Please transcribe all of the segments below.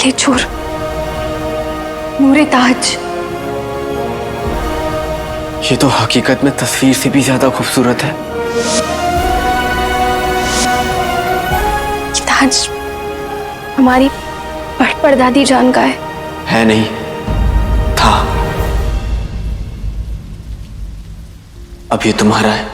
काले चोर नूरे ताज। ये तो हकीकत में तस्वीर से भी ज्यादा खूबसूरत है। ये ताज हमारी परदादी जान का है नहीं, था। अब ये तुम्हारा है।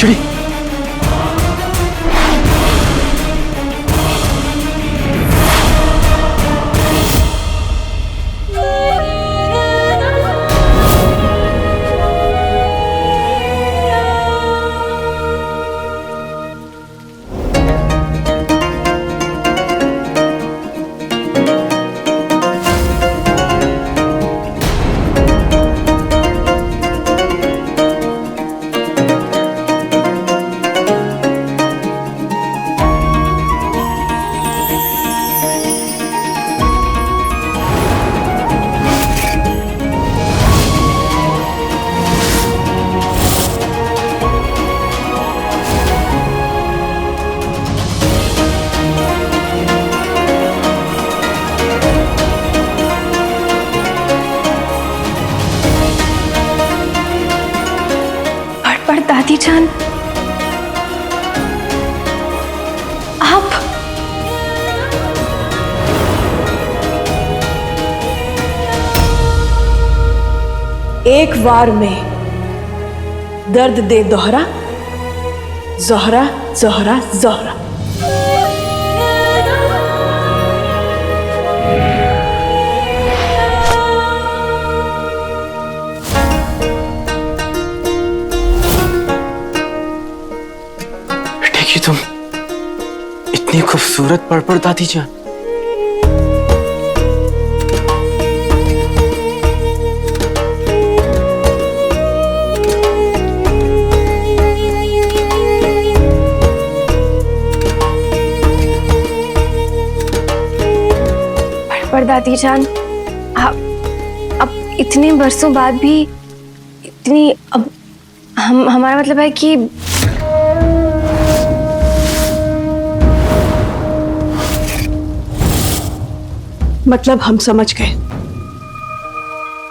चढ़ी। दादी जान, आप एक वार में दर्द दे दोहरा, जोहरा जोहरा जोहरा। कि तुम इतनी खूबसूरत पढ़ दादी जान। पर दादी जान, आप अब इतने बरसों बाद भी इतनी, अब हमारा मतलब है कि मतलब हम समझ गए।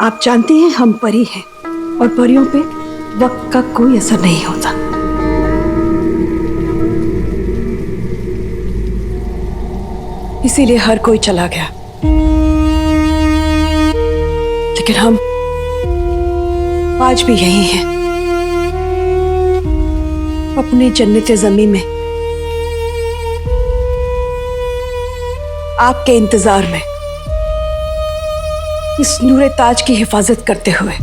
आप जानती हैं हम परी हैं और परियों पे वक्त का कोई असर नहीं होता। इसीलिए हर कोई चला गया, लेकिन हम आज भी यही हैं, अपनी जन्नत ज़मीं में, आपके इंतजार में, इस नूरे ताज की हिफाजत करते हुए।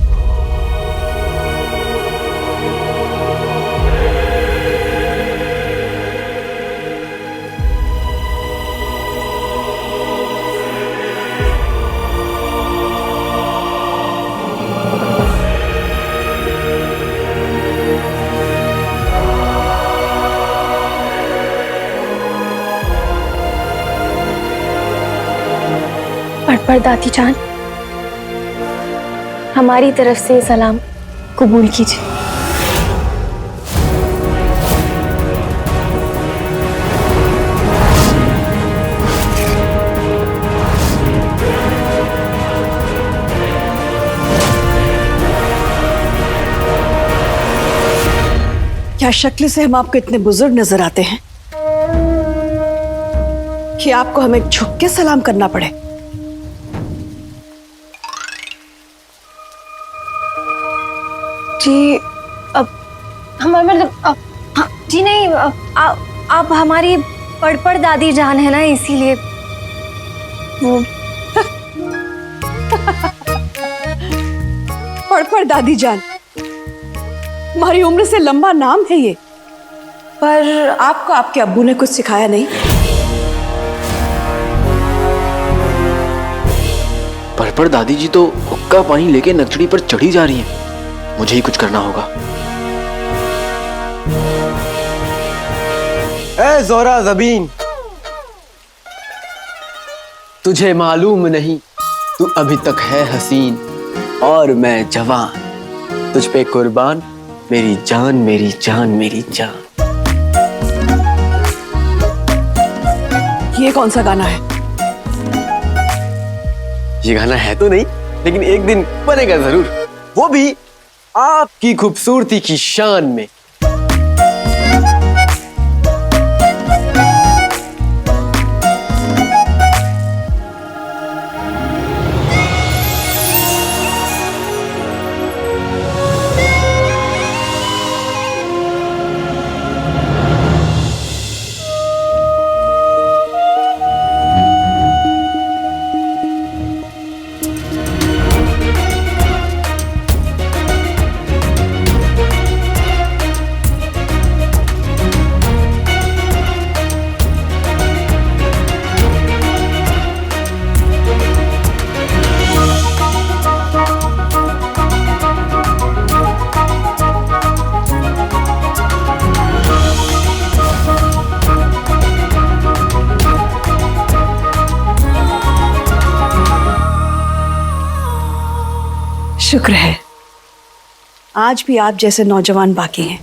पर दादी जान, हमारी तरफ से सलाम कबूल कीजिए। क्या शक्ल से हम आपको इतने बुजुर्ग नजर आते हैं कि आपको हमें झुक के सलाम करना पड़े? जी अब हमारा मतलब हाँ, जी नहीं आप हमारी पड़पड़ दादी जान है ना, इसीलिए वो पड़पड़ दादी जान, तुम्हारी उम्र से लंबा नाम है ये। पर आपको आपके अब्बू ने कुछ सिखाया नहीं? पर दादी जी तो हुक्का पानी लेके नकचड़ी पर चढ़ी जा रही हैं। मुझे ही कुछ करना होगा। ए जोरा ज़बीन, तुझे मालूम नहीं तू अभी तक है हसीन और मैं जवान, तुझ पे कुर्बान मेरी जान मेरी जान मेरी जान। ये कौन सा गाना है? ये गाना है तो नहीं, लेकिन एक दिन बनेगा जरूर, वो भी आपकी खूबसूरती की शान में। शुक्र है आज भी आप जैसे नौजवान बाकी हैं,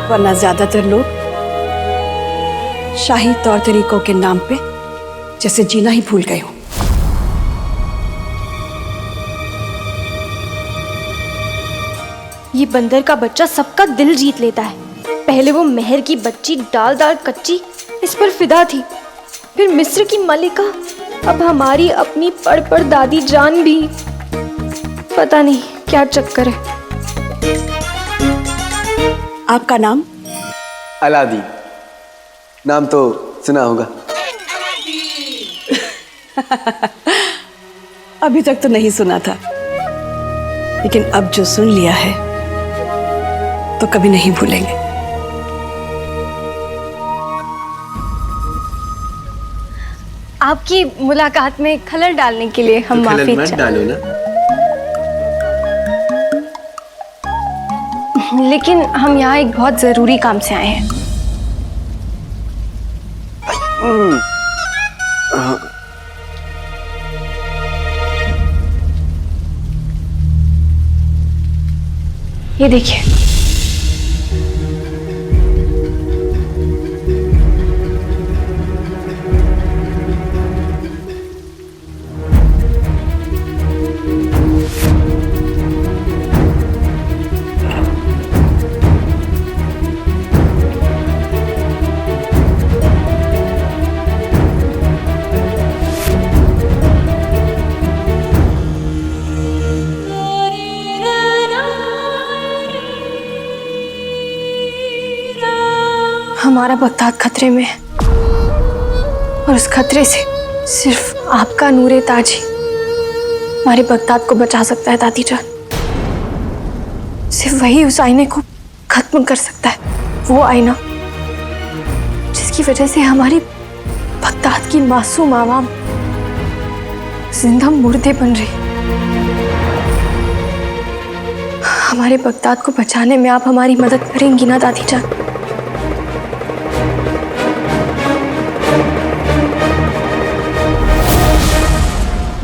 वरना ज्यादातर लोग शाही तौर तरीकों के नाम पे जैसे जीना ही भूल गए हो। ये बंदर का बच्चा सबका दिल जीत लेता है। पहले वो मेहर की बच्ची डाल डाल कच्ची इस पर फिदा थी, फिर मिस्र की मलिका, अब हमारी अपनी पड़ दादी जान भी। पता नहीं क्या चक्कर है। आपका नाम? अलादीन, नाम तो सुना होगा। अभी तक तो नहीं सुना था, लेकिन अब जो सुन लिया है तो कभी नहीं भूलेंगे। आपकी मुलाकात में खलल डालने के लिए हम तो माफी खलल मत डालो ना। लेकिन हम यहाँ एक बहुत जरूरी काम से आए हैं। ये देखिए, हमारा बगदाद खतरे में है और उस खतरे से सिर्फ आपका नूरे ताज ही हमारे बगदाद को बचा सकता है दादी जान। सिर्फ वही उस आईने को खत्म कर सकता है, वो आईना जिसकी वजह से हमारी बगदाद की मासूम आवाम जिंदा मुर्दे बन रही। हमारे बगदाद को बचाने में आप हमारी मदद करेंगी ना दादी जान?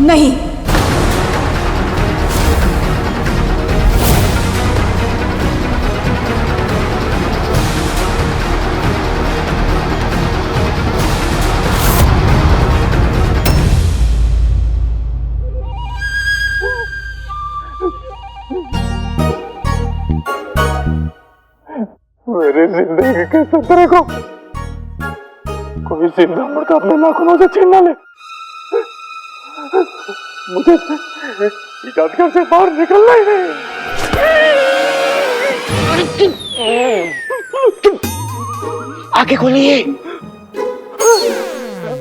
नहीं, मेरी जिंदगी के सतरे को कोई जिंदा मुर्दा अपने नाखूनों से छीन ना ले। मुझे घर से बाहर निकलना ही नहीं। आगे खोलिए।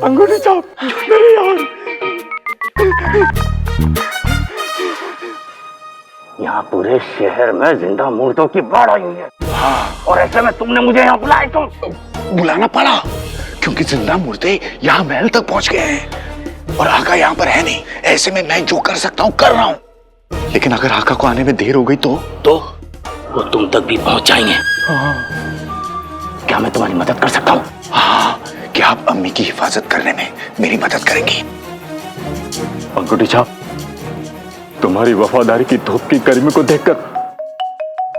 अंगूठी छाप मेरी यार। यहाँ पूरे शहर में जिंदा मूर्तों की बाढ़ आई हुई है। हाँ। और ऐसे में तुमने मुझे यहाँ बुलाया क्यों? बुलाना पड़ा क्योंकि जिंदा मूर्ति यहाँ महल तक पहुंच गए हैं और आका यहाँ पर है नहीं। ऐसे में मैं जो कर सकता हूँ कर रहा हूँ, लेकिन अगर आका को आने में देर हो गई तो वो तुम तक भी पहुंच जाएंगे। क्या मैं तुम्हारी मदद कर सकता हूँ? हाँ, क्या आप अम्मी की हिफाजत करने में मेरी मदद करेंगी? अंगूठी छाप, तुम्हारी वफादारी की धूप की गर्मी को देखकर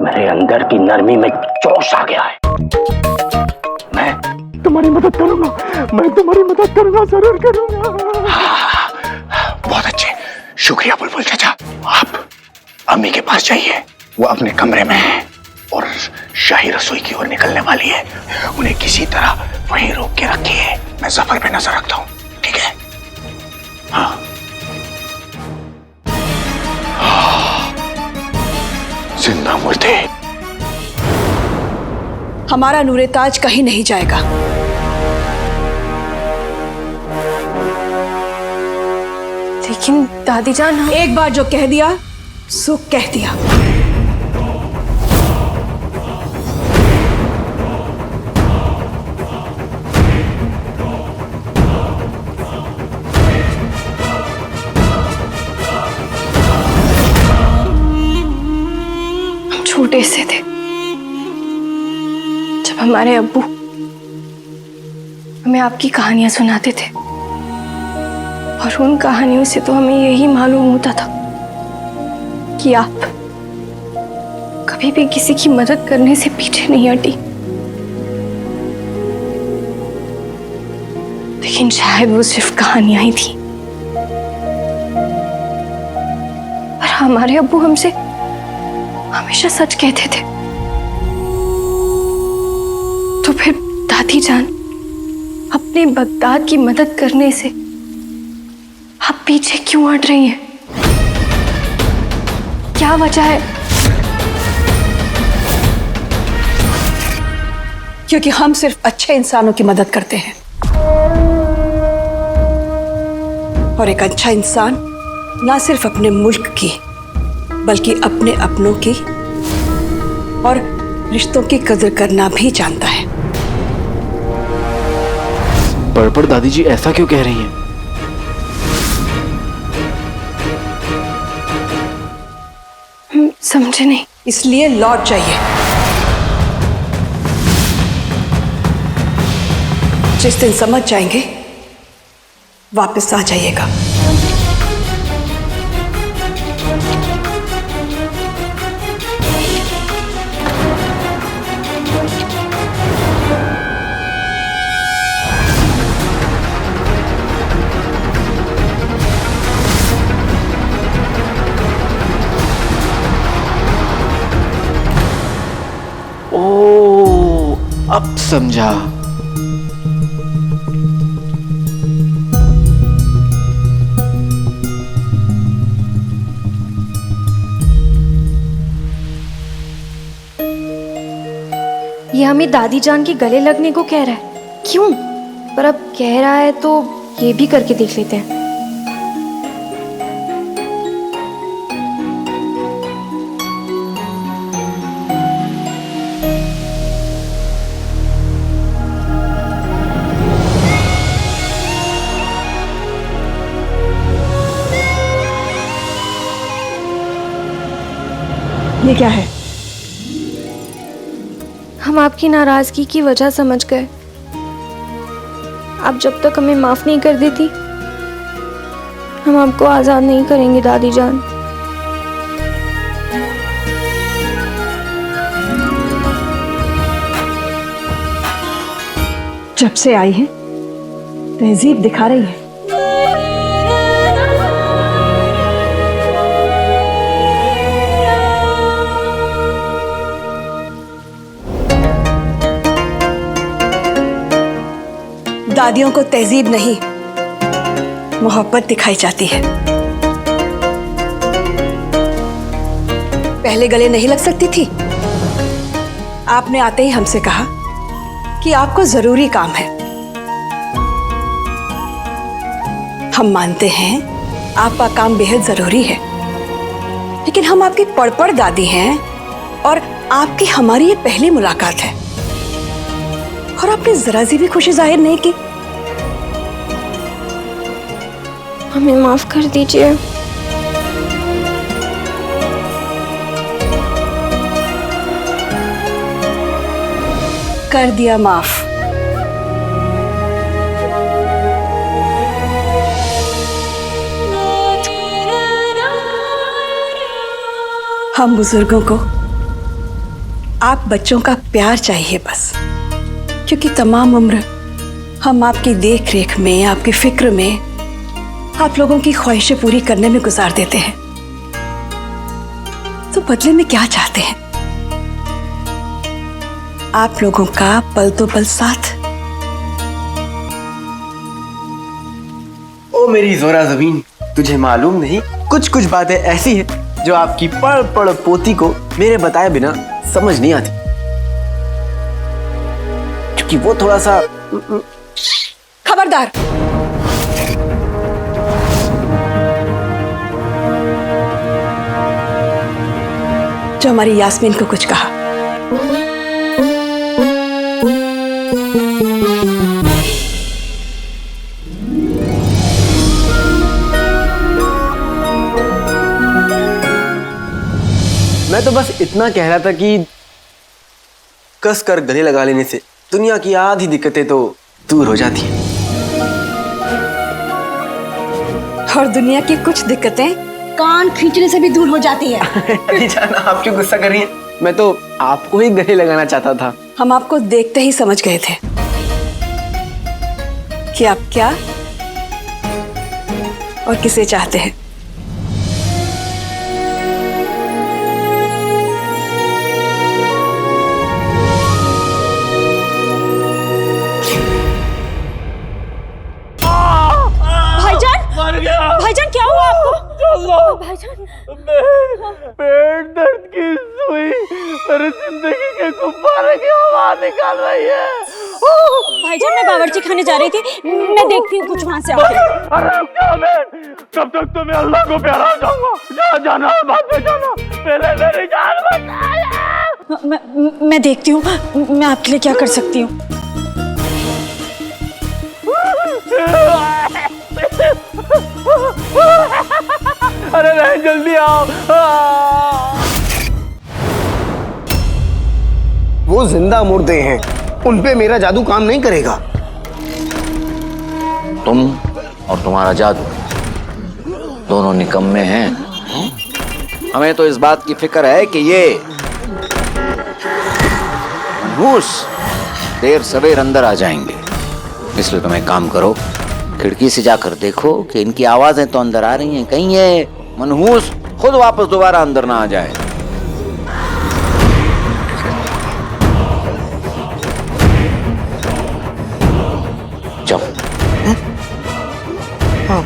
मेरे अंदर की नरमी में जोश आ गया है। मैं तुम्हारी मदद करूंगा, जरूर करूंगा। बहुत अच्छे, शुक्रिया बुलबुल चाचा। आप अम्मी के पास जाइए, वो अपने कमरे में है और शाही रसोई की ओर निकलने वाली है। उन्हें किसी तरह वहीं रोक के रखिए, मैं जफर पे नजर रखता हूँ, ठीक है? हाँ। जिंदा मूर्ति। हमारा नूरे ताज कहीं नहीं जाएगा। लेकिन दादी जान, एक बार जो कह दिया सो कह दिया। हम छोटे से थे जब हमारे अब्बू हमें आपकी कहानियां सुनाते थे, और उन कहानियों से तो हमें यही मालूम होता था कि आप कभी भी किसी की मदद करने से पीछे नहीं हटी। लेकिन शायद वो सिर्फ कहानियां ही थी, पर हमारे अब्बू हमसे हमेशा सच कहते थे। तो फिर दादी जान, अपने बगदाद की मदद करने से आप पीछे क्यों हट रही हैं? क्या वजह है? क्योंकि हम सिर्फ अच्छे इंसानों की मदद करते हैं, और एक अच्छा इंसान ना सिर्फ अपने मुल्क की बल्कि अपने अपनों की और रिश्तों की कदर करना भी जानता है। पर दादी जी ऐसा क्यों कह रही हैं? समझे नहीं। इसलिए लौट जाइए। जिस दिन समझ जाएंगे वापस आ जाइएगा। ओ, अब समझा। ये हमें दादी जान के गले लगने को कह रहा है। क्यों? पर अब कह रहा है तो ये भी करके देख लेते हैं। ये क्या है? हम आपकी नाराजगी की वजह समझ गए। आप जब तक हमें माफ नहीं कर देती, हम आपको आजाद नहीं करेंगे दादी जान। जब से आई हैं तहजीब दिखा रही है। दादियों को तहजीब नहीं, मोहब्बत दिखाई जाती है। पहले गले नहीं लग सकती थी? आपने आते ही हमसे कहा कि आपको जरूरी काम है। हम मानते हैं आपका काम बेहद जरूरी है, लेकिन हम आपकी पड़पड़ दादी हैं और आपकी हमारी ये पहली मुलाकात है और आपने जरा सी भी खुशी जाहिर नहीं की। हमें माफ कर दीजिए। कर दिया माफ। हम बुजुर्गों को आप बच्चों का प्यार चाहिए बस, क्योंकि तमाम उम्र हम आपकी देख रेख में, आपकी फिक्र में, आप लोगों की ख्वाहिशें पूरी करने में गुजार देते हैं। तो बदले में क्या चाहते हैं? आप लोगों का पल तो पल साथ। ओ मेरी जोरा जमीन, तुझे मालूम नहीं कुछ कुछ बातें ऐसी हैं जो आपकी पड़ पड़ पोती को मेरे बताए बिना समझ नहीं आती, क्योंकि वो थोड़ा सा खबरदार। जो हमारी यास्मीन को कुछ कहा। मैं तो बस इतना कह रहा था कि कस कर गले लगा लेने से दुनिया की आधी दिक्कतें तो दूर हो जाती हैं। और दुनिया की कुछ दिक्कतें कान खींचने से भी दूर हो जाती है। अरे जाना, आप क्यों गुस्सा कर रही हैं? मैं तो आपको ही गले लगाना चाहता था। हम आपको देखते ही समझ गए थे कि आप क्या और किसे चाहते हैं। भाईजान क्या हुआ आपको? भाईजान, पेट दर्द की सुई मेरी जिंदगी के गुब्बारे की हवा निकाल रही है। भाईजान मैं बावर्ची खाने जा रही थी, मैं देखती हूँ कुछ वहाँ से आके। अरे क्या बहन, कब तक तो मैं अल्लाह को प्यारा हो जाऊंगा। जहाँ जाना है बाद में जाना, पहले मेरी जान बचा। मैं देखती हूँ मैं आपके लिए क्या कर सकती हूँ। अरे नहीं, जल्दी आओ। वो जिंदा मुर्दे हैं, उन पे मेरा जादू काम नहीं करेगा। तुम और तुम्हारा जादू दोनों निकम्मे हैं। हमें तो इस बात की फिक्र है कि ये मनहूस देर सवेर अंदर आ जाएंगे, इसलिए तुम एक काम करो, खिड़की से जाकर देखो कि इनकी आवाजें तो अंदर आ रही हैं, कहीं ये मनहूस खुद वापस दोबारा अंदर ना आ जाए। जाओ। हाँ,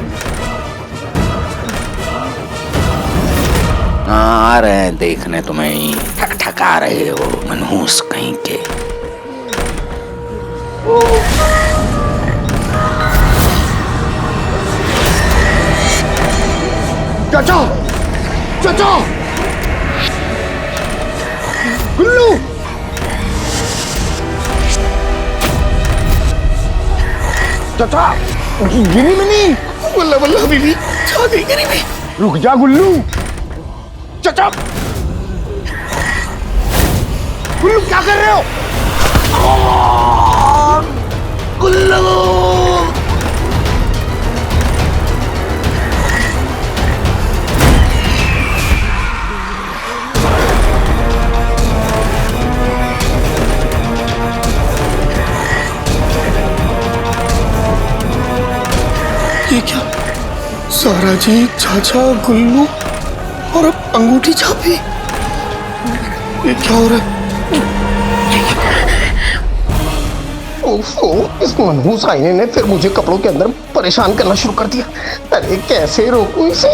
आ रहे हैं देखने तुम्हें, ठक ठक आ रहे हो मनहूस कहीं के। चाचा, चाचा, गुल्लू, चाचा, गिरी मिनी, बल्ला बल्ला बीवी, जा गई गिरी में। रुक जा गुल्लू, चाचा, गुल्लू क्या कर रहे हो? गुल्लू, ये क्या? सारा जी, चाचा, गुल्लू और अब अंगूठी छापी। ये क्या हो रहा है? ओफो, इस मनहूस आईने ने फिर मुझे कपड़ों के अंदर परेशान करना शुरू कर दिया। अरे कैसे रोकूं इसे?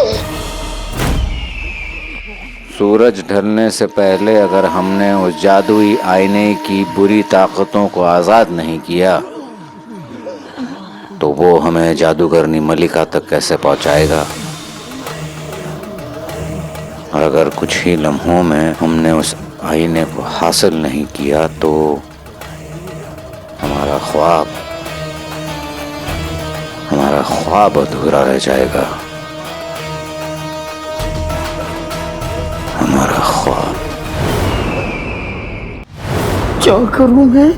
सूरज ढलने से पहले अगर हमने उस जादुई आईने की बुरी ताकतों को आजाद नहीं किया तो वो हमें जादूगरनी मलिका तक कैसे पहुंचाएगा। और अगर कुछ ही लम्हों में हमने उस आईने को हासिल नहीं किया तो हमारा ख्वाब अधूरा रह जाएगा। हमारा ख्वाब। क्या करूं मैं?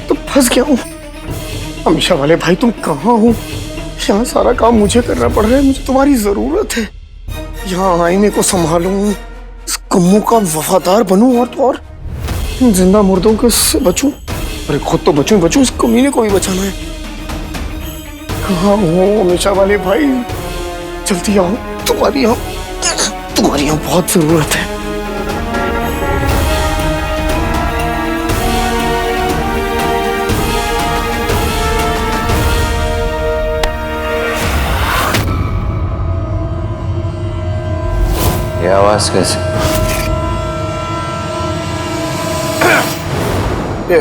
तो फंस गया हूं। अमीशा वाले भाई तुम कहाँ हो? यहाँ सारा काम मुझे करना पड़ रहा है। मुझे तुम्हारी जरूरत है। यहाँ आईने को संभालूं, इस कम्मों का वफादार बनूं और जिंदा मुर्दों के से बचूं। अरे खुद तो बचूं, इस कमीने को भी बचाना है। कहाँ हो अमीशा वाले भाई? जल्दी आओ, तुम्हारी यहाँ बहुत जरूरत है। ये आवाज कैसे? ये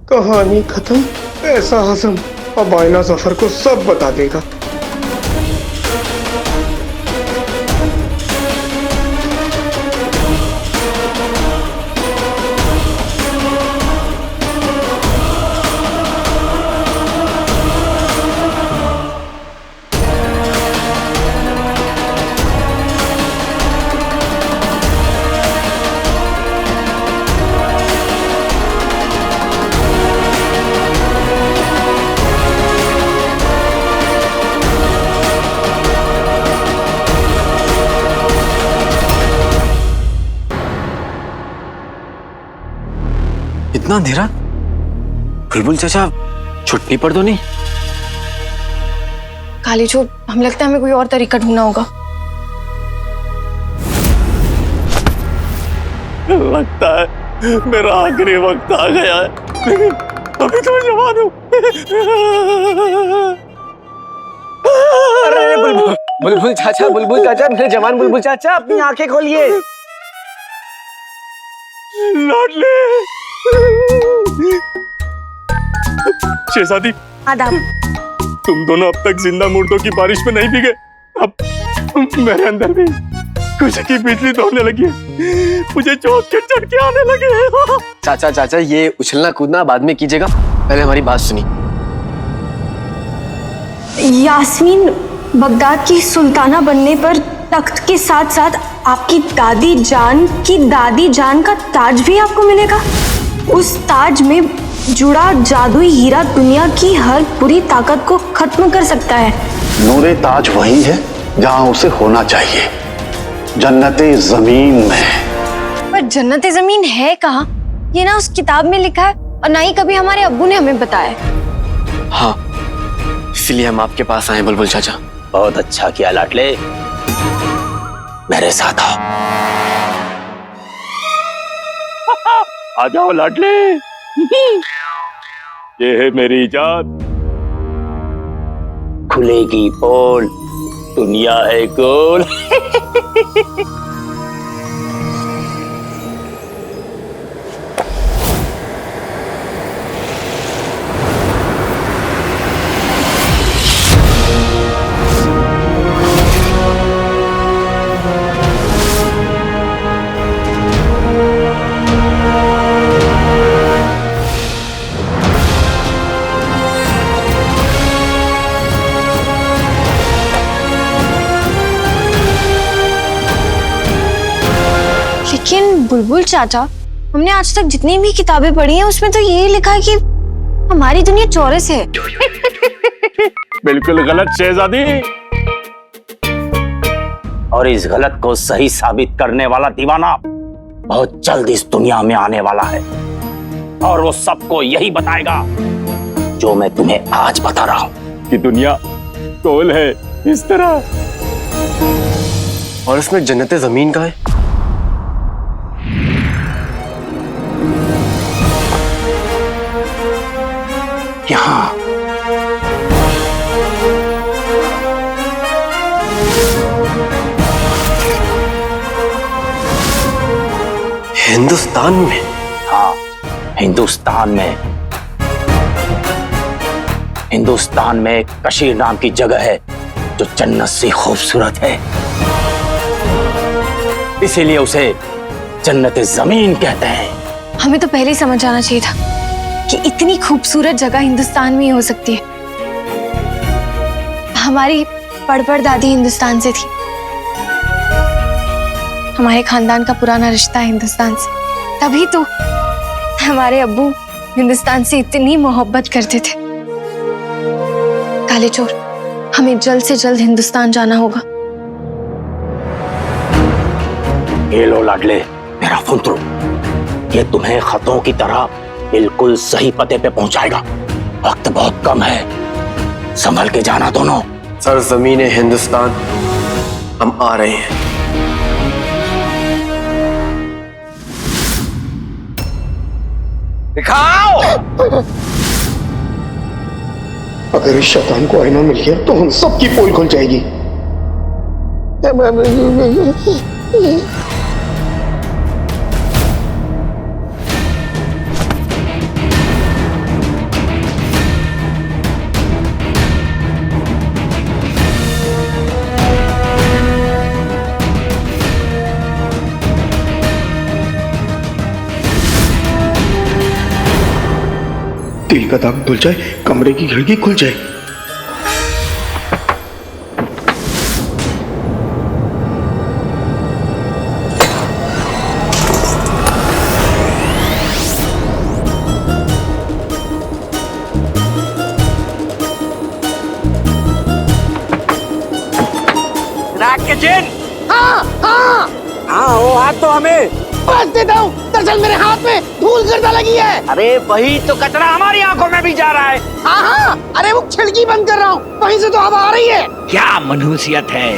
कहानी खत्म। ऐसा हसम अब आईना जफर को सब बता देगा। इतना अंधेरा? बुलबुल चाचा छुट्टी पर तो नहीं? काली चोर, हमें लगता है हमें कोई और तरीका ढूंढना होगा। लगता है मेरा आखिरी वक्त आ गया है, लेकिन अभी तो मैं जवान हूँ। अरे बुलबुल चाचा, मेरे जवान बुलबुल चाचा, अपनी आंखें खोलिए। लाडले शहजादी, आदाब। तुम दोनों अब तक जिंदा मुर्दों की बारिश में नहीं भीगे। अब मेरे अंदर भी खुशी की बिजली दौड़ने लगी है। मुझे जोश के झटके आने लगे हैं। चाचा ये उछलना कूदना बाद में कीजिएगा, पहले हमारी बात सुनिए। यास्मीन बगदाद की सुल्ताना बनने पर तख्त के साथ साथ आपकी दादी जान का ताज भी आपको मिलेगा। उस ताज में जुड़ा जादुई हीरा दुनिया की हर बुरी ताकत को खत्म कर सकता है। नूरे ताज वही है जहां उसे होना चाहिए, जन्नते जमीन में। पर जन्नते जमीन है कहाँ? ये ना उस किताब में लिखा है और ना ही कभी हमारे अब्बू ने हमें बताया। हाँ, इसलिए हम आपके पास आए बुलबुल चाचा। बहुत अच्छा किया लाडले, मेरे साथ आओ। आ जाओ लाडले, ये है मेरी इजाद। खुलेगी पोल, दुनिया है गोल। लेकिन बुलबुल चाचा, हमने आज तक जितनी भी किताबें पढ़ी हैं उसमें तो यही लिखा है कि हमारी दुनिया चौरस है। बिल्कुल गलत शहजादी। और इस गलत को सही साबित करने वाला दीवाना बहुत जल्द इस दुनिया में आने वाला है और वो सबको यही बताएगा जो मैं तुम्हें आज बता रहा हूं कि दुनिया गोल है इस तरह। और इसमें जन्नते जमीन का है। यहां हिंदुस्तान में? हाँ, हिंदुस्तान में। हिंदुस्तान में कशीर नाम की जगह है जो जन्नत से खूबसूरत है, इसीलिए उसे जन्नत जमीन कहते हैं। हमें तो पहले ही समझ आना चाहिए था कि इतनी खूबसूरत जगह हिंदुस्तान में ही हो सकती है। हमारी पड़पड़ दादी हिंदुस्तान से थी, हमारे खानदान का पुराना रिश्ता है हिंदुस्तान से, तभी तो हमारे अब्बू हिंदुस्तान से इतनी मोहब्बत करते थे। काले चोर, हमें जल्द से जल्द हिंदुस्तान जाना होगा। ये लो लाडले, मेरा फुंतरू, ये तुम्हें खतों की तरह बिल्कुल सही पते पे पहुंचाएगा। वक्त बहुत कम है, संभल के जाना दोनों। सरजमीन हिंदुस्तान, हम आ रहे हैं। दिखाओ। अगर इस शैतान को आईना मिल गया तो हम सबकी पोल खुल जाएगी। दिल का दाग धुल जाए, कमरे की खिड़की खुल जाए। रात के जिन। हाँ, वो हाथ तो हमें बस देता हूँ, दरअसल मेरे हाथ में धूल गर्दा लगी है। अरे वही तो कचरा हमारी आंखों में भी जा रहा है। हाँ, अरे वो खिड़की बंद कर रहा हूँ, वहीं से तो हवा आ रही है। क्या मनहूसियत है।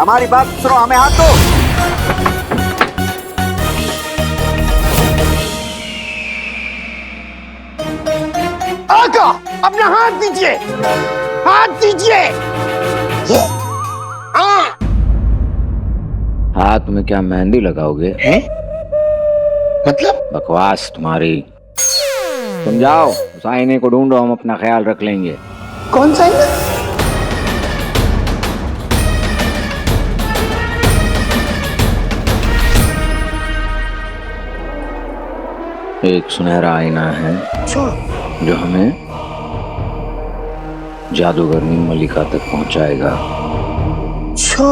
हमारी बात सुनो, हमें हाथ दो। आका, अपना हाथ दीजिए, हाथ दीजिए। हाँ, हाथ में क्या मेहंदी लगाओगे? मतलब? बकवास तुम्हारी। तुम जाओ, उस आईने को ढूंढो, हम अपना ख्याल रख लेंगे। कौन सा आईना? एक सुनहरा आईना है जो हमें जादूगरनी मलिका तक पहुंचाएगा। अच्छा,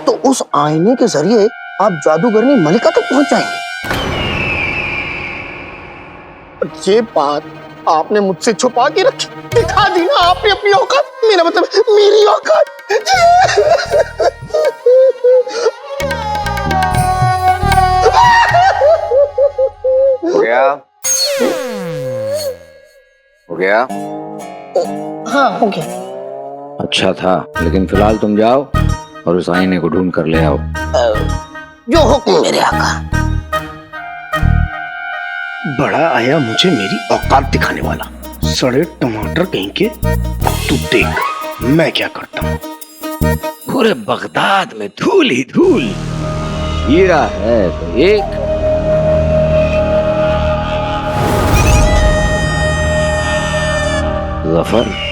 तो उस आईने के जरिए आप जादूगरनी मलिका तक पहुंच जाएंगे। ये बात आपने मुझसे छुपा के रखी, दिखा दी ना आपने अपनी औकात, मेरा मतलब मेरी औकात। हो गया? हो गया? हाँ, हो गया। अच्छा था, लेकिन फिलहाल तुम जाओ और उस आईने को ढूंढ कर ले आओ। जो हुक्म मेरे आका। बड़ा आया मुझे मेरी औकात दिखाने वाला, सड़े टमाटर कहीं के। तू देख मैं क्या करता हूँ। पूरे बगदाद में धूल ही धूल। हीरा है तो एक, जफर।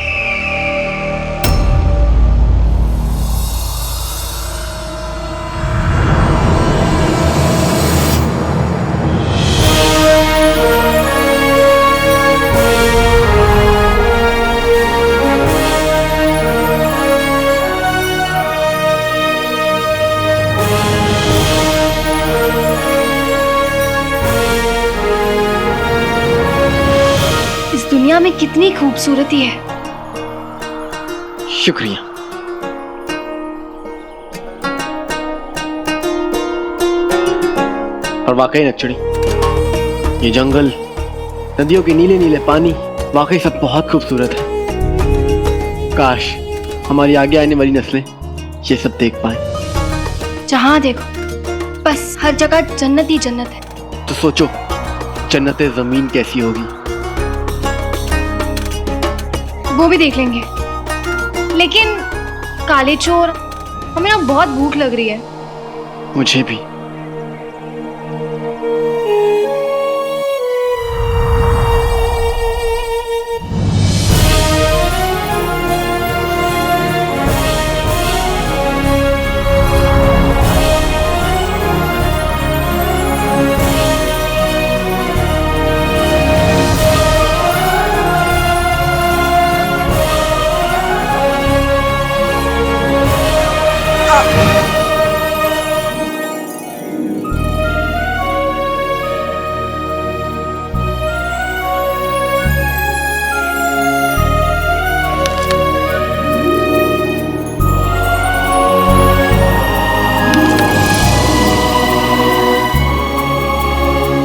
इस दुनिया में कितनी खूबसूरती है। शुक्रिया। और वाकई नक्चड़ी, ये जंगल नदियों के नीले नीले पानी, वाकई सब बहुत खूबसूरत है। काश हमारी आगे आने वाली नस्लें ये सब देख पाए। जहाँ देखो बस हर जगह जन्नत ही जन्नत है। तो सोचो जन्नत जमीन कैसी होगी। वो भी देख लेंगे, लेकिन काले चोर, हमें ना बहुत भूख लग रही है। मुझे भी।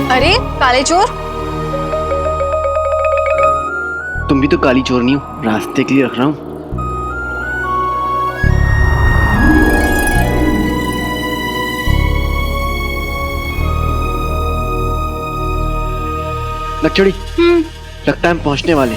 अरे काले चोर, तुम भी तो काली चोरनी हो, रास्ते के लिए रख रहा हूँ। नक्चड़ी, लगता है हम पहुंचने वाले।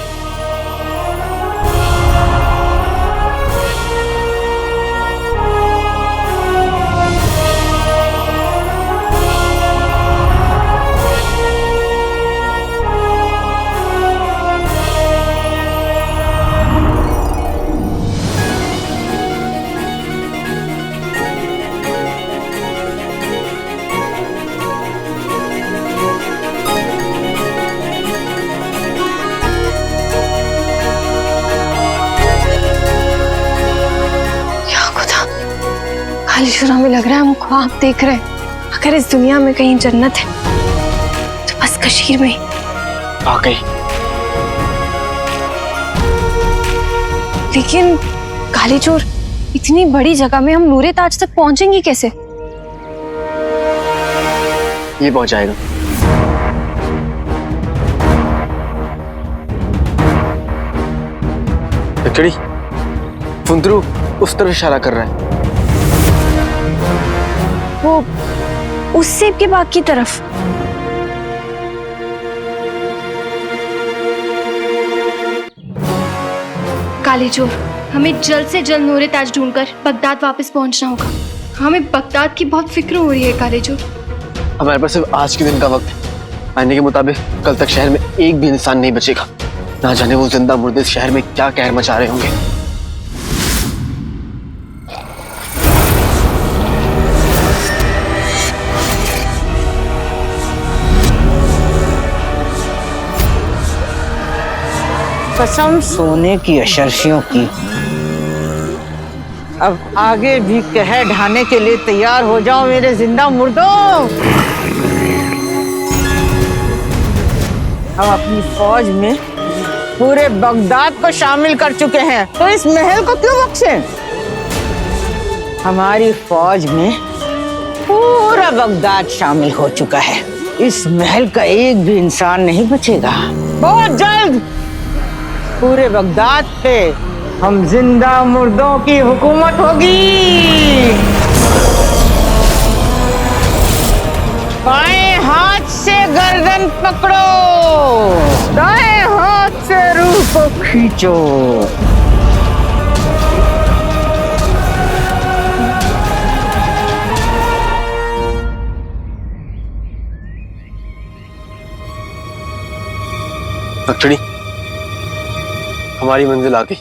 काले चोर, हमें लग रहा है हम ख्वाब देख रहे हैं। अगर इस दुनिया में कहीं जन्नत है तो बस कश्मीर में। आ गए। लेकिन काले चोर, इतनी बड़ी जगह में हम नूरे ताज तक पहुंचेंगे कैसे? ये पहुंचाएगा। नक्चड़ी, फुंदरू उस तरफ इशारा कर रहा है। वो उस सेब के बाग की तरफ। काले चोर, हमें जल्द से जल्द नूरे ताज ढूंढकर बगदाद वापस पहुंचना होगा। हमें बगदाद की बहुत फिक्र हो रही है काले चोर। हमारे पास सिर्फ आज के दिन का वक्त है। आने के मुताबिक कल तक शहर में एक भी इंसान नहीं बचेगा। ना जाने वो जिंदा मुर्दे इस शहर में क्या कहर मचा रहे होंगे। कसम सोने की अशर्फियों की, अब आगे भी कहर ढाने के लिए तैयार हो जाओ मेरे जिंदा मुर्दों। हम अपनी फौज में पूरे बगदाद को शामिल कर चुके हैं, तो इस महल को क्यों बख्शें? हमारी फौज में पूरा बगदाद शामिल हो चुका है। इस महल का एक भी इंसान नहीं बचेगा। बहुत जल्द पूरे बगदाद पे हम जिंदा मुर्दों की हुकूमत होगी। बाएं हाथ से गर्दन पकड़ो, दाएं हाथ से रूह को खींचो। नक्चड़ी, हमारी मंजिल आ गई।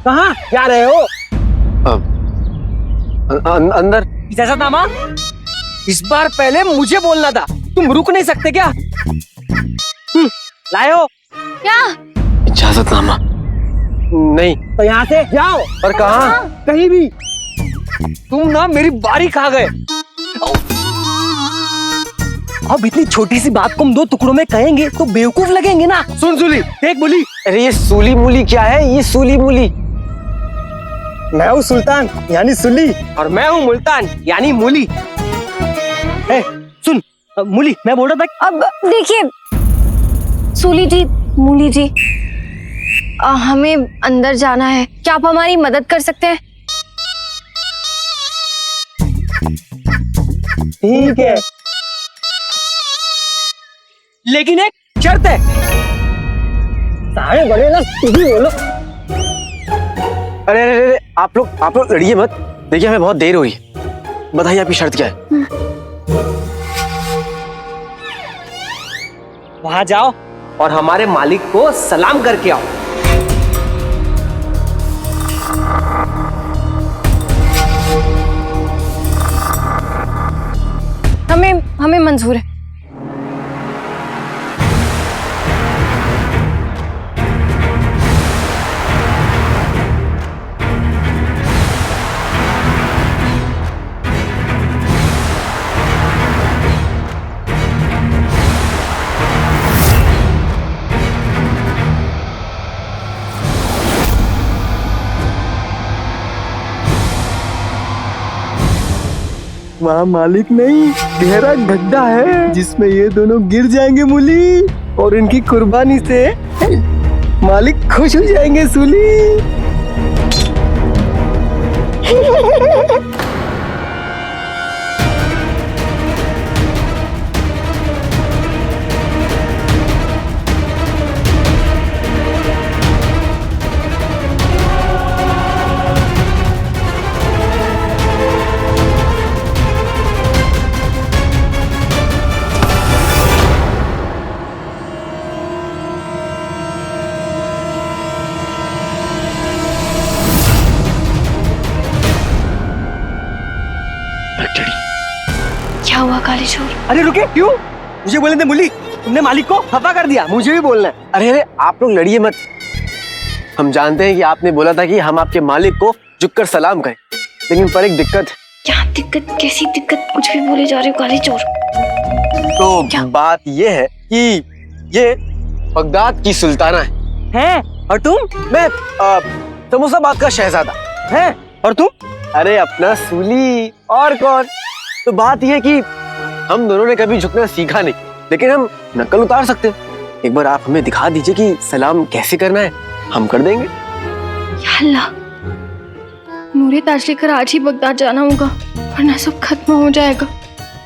कहाँ जा रहे हो? अंदर। इजाजतनामा? इस बार पहले मुझे बोलना था, तुम रुक नहीं सकते क्या? लाए हो? क्या? इजाजतनामा। नहीं। तो यहाँ से जाओ। पर कहाँ? कहीं भी। तुम ना मेरी बारी खा गए। अब इतनी छोटी सी बात को हम 2 टुकड़ों में कहेंगे तो बेवकूफ लगेंगे ना। सुन सूली, देख बोली। अरे ये सूली मूली क्या है? ये सूली मूली। मैं हूँ सुल्तान यानी सुली। और मैं हूँ मुल्तान यानी मूली। सुन मूली, मैं बोल रहा था। अब देखिए सूली जी, मूली जी, हमें अंदर जाना है, क्या आप हमारी मदद कर सकते हैं? ठीक है, लेकिन एक शर्त है। सारे बड़े ना तुम ही बोलो। अरे अरे अरे, आप लोग लड़िए मत। देखिए हमें बहुत देर हो रही है। बताइए आपकी शर्त क्या है? वहां जाओ और हमारे मालिक को सलाम करके आओ। हमें मंजूर है। वहाँ मालिक नहीं, गहरा गड्ढा है जिसमें ये दोनों गिर जाएंगे मूली, और इनकी कुर्बानी से मालिक खुश हो जाएंगे सूली। क्या हुआ काली चोर? अरे रुके, क्यों? मुझे बोलने दे मूली, तुमने मालिक को खफा कर दिया। मुझे भी बोलना है। अरे अरे आप लोग लड़िए मत। हम जानते हैं कि आपने बोला था कि हम आपके मालिक को झुककर सलाम करें, लेकिन पर एक दिक्कत है। क्या दिक्कत? कैसी दिक्कत? कुछ भी बोले जा रहे हो काली चोर। तो क्या? बात ये है कि ये बगदाद की सुल्ताना है। और तुम? मैं समोसाबाद का शहजादा है। और तुम? अरे अपना सूली, और कौन? तो बात यह है कि हम दोनों ने कभी झुकना सीखा नहीं, लेकिन हम नकल उतार सकते हैं। एक बार आप हमें दिखा दीजिए कि सलाम कैसे करना है, हम कर देंगे। या अल्लाह, नूरे ताज लेकर आज ही बगदाद जाना होगा, वरना सब खत्म हो जाएगा।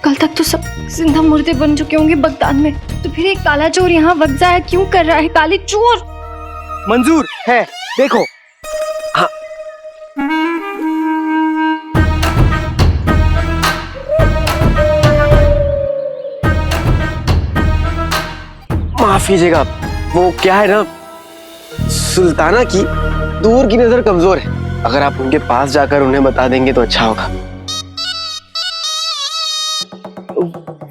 कल तक तो सब जिंदा मुर्दे बन चुके होंगे बगदाद में, तो फिर एक काला चोर यहाँ वक्त जाया क्यों कर रहा है? काली चोर मंजूर है, देखो। हाँ माफ कीजिएगा, वो क्या है ना, सुल्ताना की दूर की नजर कमजोर है। अगर आप उनके पास जाकर उन्हें बता देंगे तो अच्छा होगा।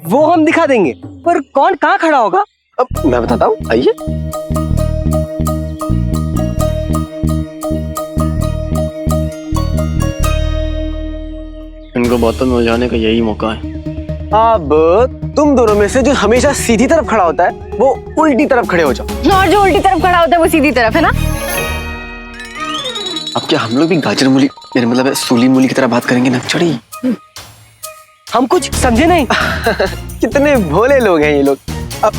वो हम दिखा देंगे, पर कौन कहाँ खड़ा होगा? अब मैं बताता हूँ, आइए। इनको बोतल में उलझाने का यही मौका है। अब तुम दोनों में से जो हमेशा सीधी तरफ खड़ा होता है, वो उल्टी तरफ खड़े हो जाओ। और जो उल्टी तरफ खड़ा होता है वो सीधी तरफ, है ना? अब क्या हम लोग भी गाजर मूली, मेरा मतलब है सूली मूली की तरह बात करेंगे नक्चड़ी? हम कुछ समझे नहीं। कितने भोले लोग हैं ये लोग। अब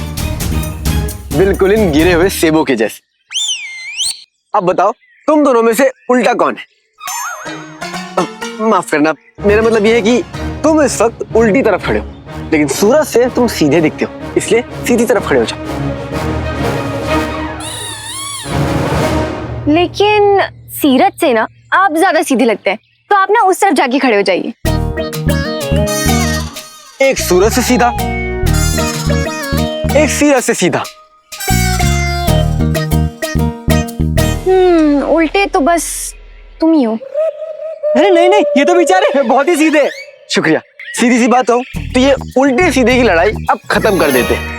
बिल्कुल इन गिरे हुए सेबों के जैसे। अब बताओ तुम दोनों में से उल्टा कौन है? माफ करना, मेरा मतलब ये है कि तुम इस वक्त उल्टी तरफ खड़े हो, लेकिन सूरज से तुम सीधे दिखते हो, इसलिए सीधी तरफ खड़े हो जाओ। लेकिन सीरत से ना आप ज्यादा सीधे लगते हैं, तो आप ना उस तरफ जाके खड़े हो जाइए। एक सूरज से सीधा, एक सीरत से सीधा। उल्टे तो बस तुम ही हो। अरे नहीं नहीं, ये तो बेचारे बहुत ही सीधे। शुक्रिया। सीधी सी बात हो तो ये उल्टे सीधे की लड़ाई अब खत्म कर देते हैं।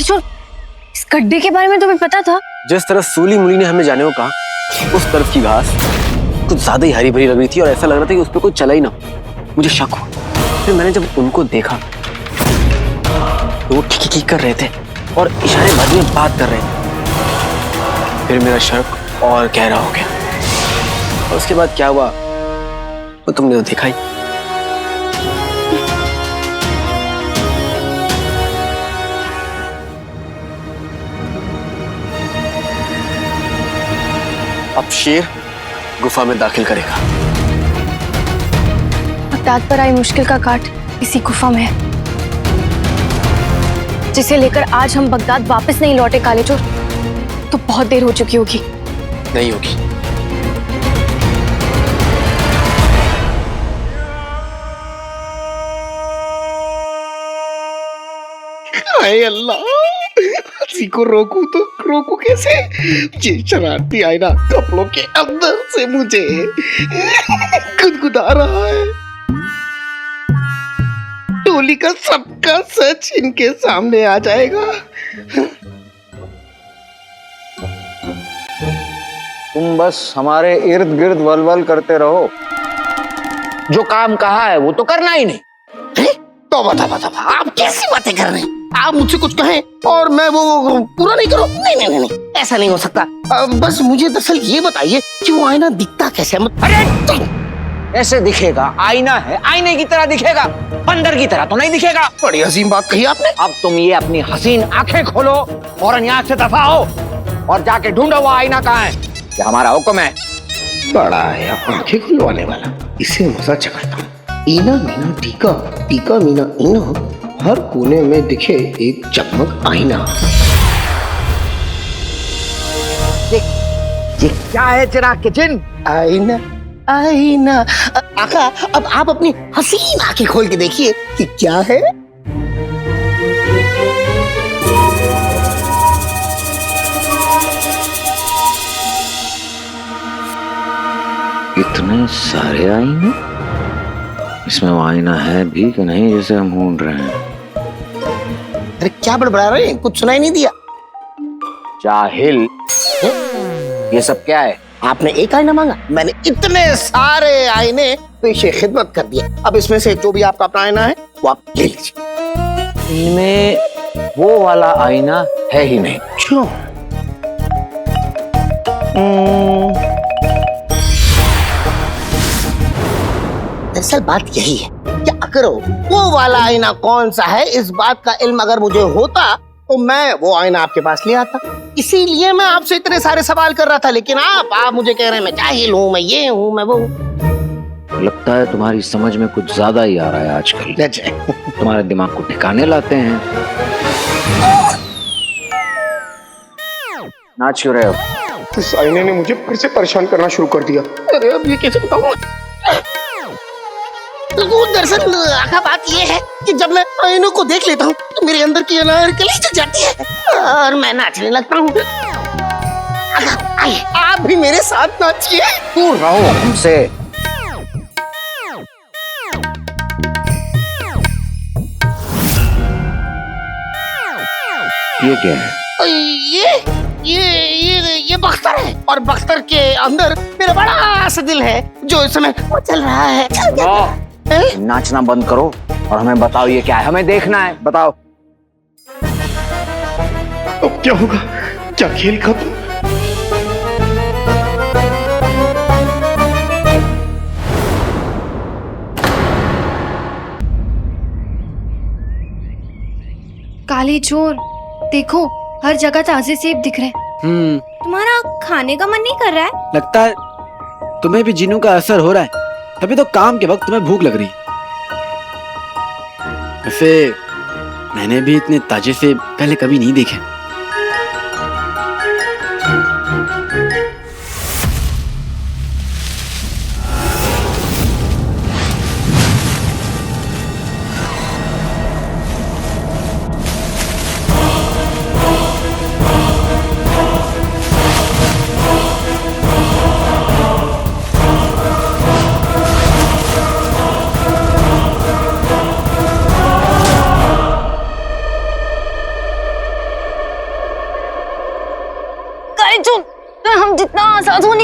काली चोर, इस गड्ढे के बारे में तुम्हें पता था? जिस तरह सूली मुली ने हमें जाने को कहा, उस तरफ की घास कुछ ज्यादा ही हरी भरी लग रही थी और ऐसा लग रहा था कि उस पर कोई चला ही ना। मुझे शक हुआ। फिर मैंने जब उनको देखा तो वो खिखी कर रहे थे और इशारे बाजी में बात कर रहे थे। फिर मेरा शक और गहरा हो गया और उसके बाद क्या हुआ वो तुमने तो देखा ही। अब शेर गुफा में दाखिल करेगा। बगदाद पर आई मुश्किल का काट इसी गुफा में है, जिसे लेकर आज हम बगदाद वापस नहीं लौटे काले चोर, तो बहुत देर हो चुकी होगी। नहीं होगी। हाय अल्लाह, हंसी को रोकूं तो रोकूं कैसे? ये शरारती आईना कपड़ों के अंदर से मुझे गुदगुदा रहा है। टोली का सबका सच इनके सामने आ जाएगा। तुम बस हमारे इर्द गिर्द वलवल करते रहो, जो काम कहा है वो तो करना ही नहीं। तो बता आप कैसी बातें कर रहे हैं? आप मुझसे कुछ कहें और मैं वो पूरा नहीं करूं? नहीं, ऐसा नहीं हो सकता। बस मुझे दरअसल ये बताइए कि वो आईना दिखता कैसे? अरे ऐसे दिखेगा, आईना है, आईने की तरह दिखेगा, बंदर की तरह तो नहीं दिखेगा। बड़ी हसीन बात कही आपने। अब तुम ये अपनी हसीन आंखें खोलो और यहाँ से दफा हो और जाके ढूंढो वो आईना कहाँ है। ये हमारा हुक्म है। बड़ा है आंखें खुलवाने वाला, इसे मजा चखाता हूँ। ईना मीना टीका, टीका मीना ईना, हर कोने में दिखे एक चकमक आईना। ये क्या है चिराग के चिन्ह? आईना आईना। आका अब आप अपनी हसीन आंखें खोल के देखिए कि क्या है। इतने सारे आईने, इसमें वो आईना है भी कि नहीं जिसे हम ढूंढ रहे हैं? अरे क्या बड़बड़ा रहे हैं? कुछ सुनाई नहीं दिया। जाहिल, ये सब क्या है? आपने एक आईना मांगा, मैंने इतने सारे आईने पेशे खिदमत कर दिए। अब इसमें से जो भी आपका अपना आईना है वो आप ले लीजिए। इनमें वो वाला आईना है ही नहीं। क्यों? दरअसल बात यही है कि अगर वो वाला आईना कौन सा है, इस बात का इल्म अगर मुझे होता तो मैं वो आईना आपके पास ले आता। इसीलिए मैं आपसे इतने सारे सवाल कर रहा था, लेकिन आप मुझे कह रहे हैं मैं जाहिल हूँ, मैं ये हूँ, मैं वो हूँ। लगता है तुम्हारी समझ में कुछ ज्यादा ही आ रहा है आजकल। तुम्हारे दिमाग को ठिकाने लाते हैं। नाच क्यों रहे हो? इस आईने ने मुझे फिर से परेशान करना शुरू कर दिया। अरे अब ये कैसे बताऊं? दरअसल आखा बात ये है कि जब मैं आईनों को देख लेता हूँ तो मेरे अंदर की अनारकली जग जाती है और मैं नाचने लगता हूँ। आइए आप भी मेरे साथ नाचिए। दूर रहो हमसे। ये क्या है? ये बख्तर है और बख्तर के अंदर मेरा बड़ा सा दिल है जो इस समय चल रहा है। नाचना बंद करो और हमें बताओ ये क्या है, हमें देखना है, बताओ। अब क्या होगा? क्या खेल खत्म? काले चोर, देखो हर जगह ताजे सेब दिख रहे हैं। तुम्हारा खाने का मन नहीं कर रहा है? लगता है तुम्हें भी जिन्नों का असर हो रहा है, तभी तो काम के वक्त तुम्हें भूख लग रही। वैसे मैंने भी इतने ताजे सेब पहले कभी नहीं देखे।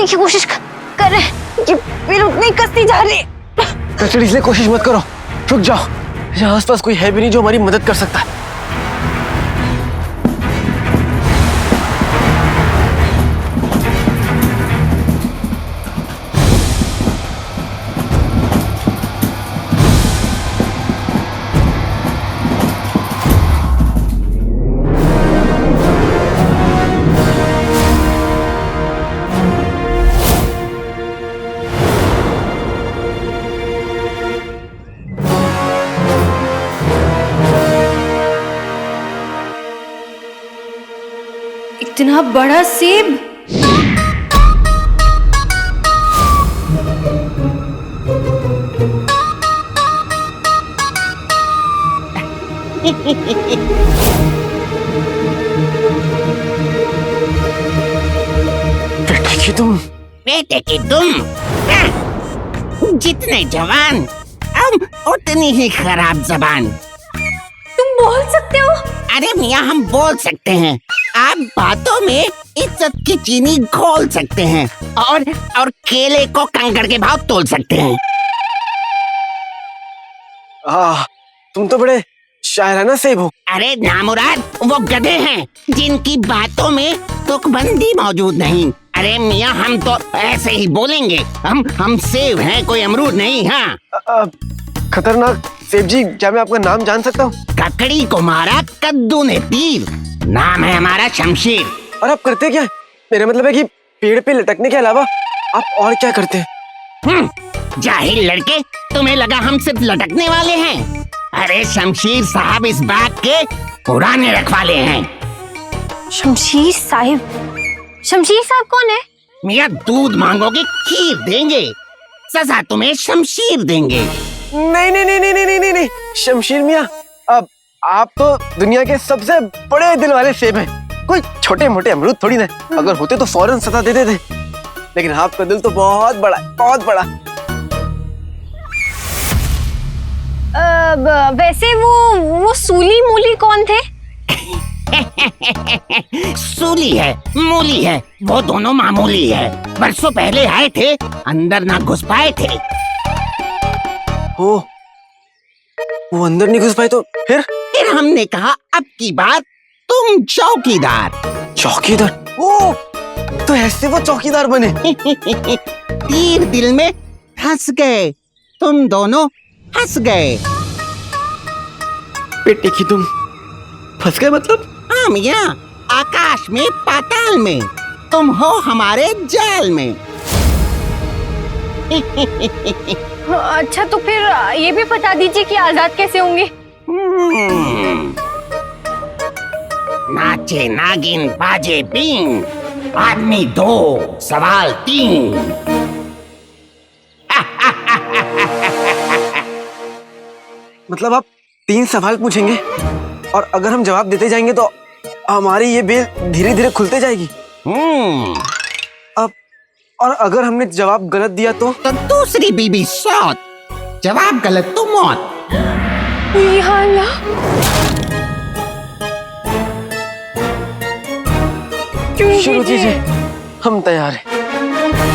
की कोशिश कर रहे हैं, ये फिर उतनी कसती जा रही है। कचड़ी, इसलिए कोशिश मत करो, रुक जाओ। यहाँ आसपास कोई है भी नहीं जो हमारी मदद कर सकता है। इतना बड़ा सेब। बेटे की तुम जितने जवान हम उतनी ही खराब जबान। तुम बोल सकते हो? अरे मियाँ, हम बोल सकते हैं। आप बातों में इज्जत की चीनी घोल सकते हैं और केले को कंकड़ के भाव तोल सकते हैं। तुम तो बड़े शायराना सेब हो। अरे नामुराद, वो गधे हैं जिनकी बातों में तुकबंदी मौजूद नहीं। अरे मियाँ, हम तो ऐसे ही बोलेंगे। हम सेब हैं, कोई अमरूद नहीं। हाँ, खतरनाक सेब जी, क्या मैं आपका नाम जान सकता हूँ? ककड़ी को मारा कद्दू ने तीर, नाम है हमारा शमशीर। और आप करते क्या? मेरा मतलब है कि पेड़ पे लटकने के अलावा आप और क्या करते हैं? जाहिल लड़के, तुम्हें लगा हम सिर्फ लटकने वाले हैं? अरे शमशीर साहब इस बाग के पुराने रखवाले हैं। शमशीर साहब? शमशीर साहब कौन है? मियाँ, दूध मांगोगे खीर देंगे, सजा तुम्हें शमशीर देंगे। नहीं नहीं नहीं नहीं नहीं नहीं नहीं, शमशीर मियाँ, अब आप तो दुनिया के सबसे बड़े दिल वाले सेब हैं। कोई छोटे मोटे अमरूद थोड़ी ना। अगर होते तो फौरन सजा दे देते, लेकिन आपका दिल तो बहुत बड़ा है, बहुत बड़ा। वैसे वो सूली मूली कौन थे? सूली है, मूली है, वो दोनों मामूली है। बरसों पहले आए थे, अंदर ना घुस पाए थे। वो अंदर नहीं घुस पाए तो फिर हमने कहा अब की बात तुम चौकीदार। चौकीदार? ओ, तो ऐसे वो चौकीदार बने। तीर दिल में फंस गए, तुम दोनों हंस गए। बेटे की तुम फंस गए मतलब? हाँ मियाँ, आकाश में पाताल में, तुम हो हमारे जाल में। अच्छा, तो फिर ये भी बता दीजिए कि आजाद कैसे होंगे? नाचे नागिन बाजे बीन, आदमी 2 सवाल 3। मतलब आप 3 सवाल पूछेंगे और अगर हम जवाब देते जाएंगे तो हमारी ये बेल धीरे धीरे खुलते जाएगी। अब और अगर हमने जवाब गलत दिया तो दूसरी बीबी सौत, जवाब गलत तो मौत। शुरू कीजिए, हम तैयार हैं।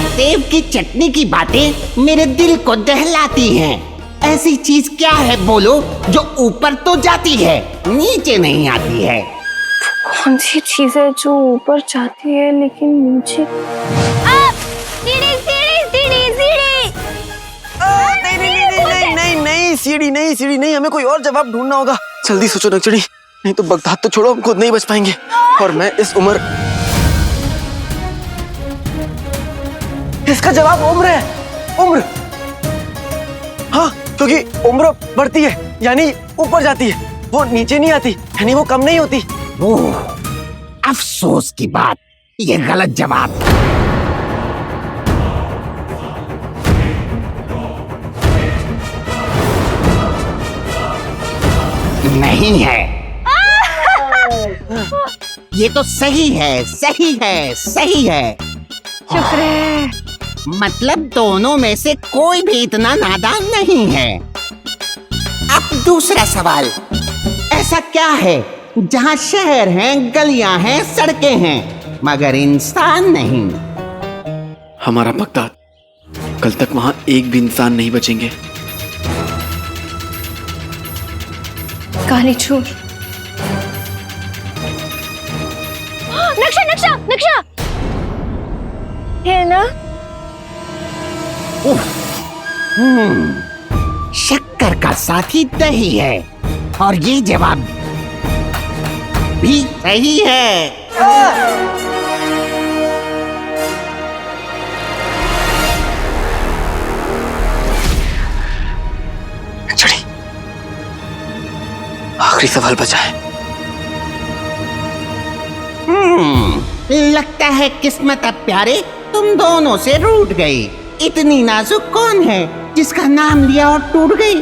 सेब की चटनी की बातें मेरे दिल को दहलाती हैं। ऐसी चीज क्या है बोलो जो ऊपर तो जाती है, नीचे नहीं आती है? कौन सी चीज है जो ऊपर जाती है लेकिन नीचे? सीढ़ी नहीं, हमें कोई और जवाब ढूंढना होगा। जल्दी सोचो नक्सड़ी, नहीं तो बगदाद तो छोड़ो, हम खुद नहीं बच पाएंगे। और मैं इस उम्र, इसका जवाब उम्र है। उम्र, हाँ, क्योंकि उम्र बढ़ती है यानी ऊपर जाती है, वो नीचे नहीं आती यानी वो कम नहीं होती। ओह, अफसोस की बात, ये गलत जवाब। नहीं है। ये तो सही है, सही है, सही है। शुक्र है। मतलब दोनों में से कोई भी इतना नादान नहीं है। अब दूसरा सवाल, ऐसा क्या है जहाँ शहर हैं, गलियां हैं, सड़कें हैं, मगर इंसान नहीं? हमारा बगदाद, कल तक वहां एक भी इंसान नहीं बचेंगे। काली चूर, नक्शा नक्शा नक्शा है ना? शक्कर का साथी दही है और ये जवाब भी सही है। चढ़ी, आखिरी सवाल बचा है। लगता है किस्मत अब प्यारे तुम दोनों से रूठ गई। इतनी नाजुक कौन है जिसका नाम लिया और टूट गई?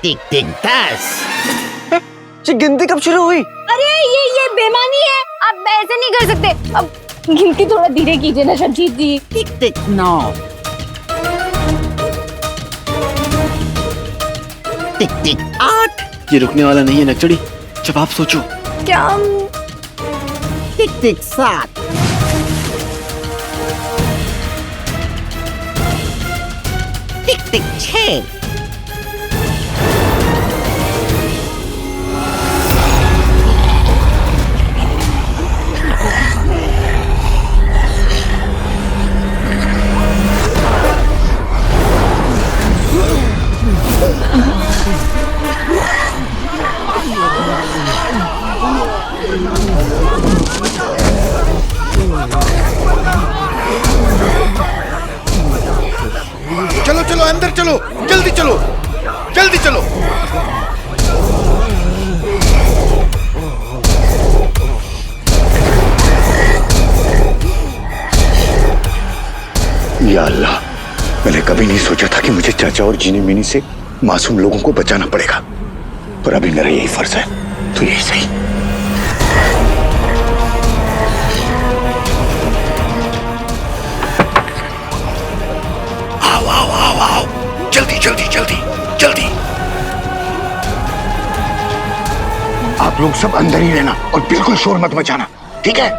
टिक टिक 10। गिनती कब शुरू हुई? अरे ये बेमानी है, आप ऐसे नहीं कर सकते। अब गिनती थोड़ा धीरे कीजिए ना शमशीद जी। टिक टिक 9। टिक टिक 8। ये रुकने वाला नहीं है नक्चड़ी, जब आप सोचो। क्या? टिक टिक 7। टिक टिक 6। चलो चलो अंदर चलो, जल्दी चलो, जल्दी चलो। या अल्लाह, मैंने कभी नहीं सोचा था कि मुझे चाचा और जीनी मीनी से मासूम लोगों को बचाना पड़ेगा, पर अभी मेरा यही फर्ज है, तो यही सही। आओ आओ आओ आओ, जल्दी जल्दी जल्दी जल्दी। आप लोग सब अंदर ही रहना और बिल्कुल शोर मत मचाना, ठीक है?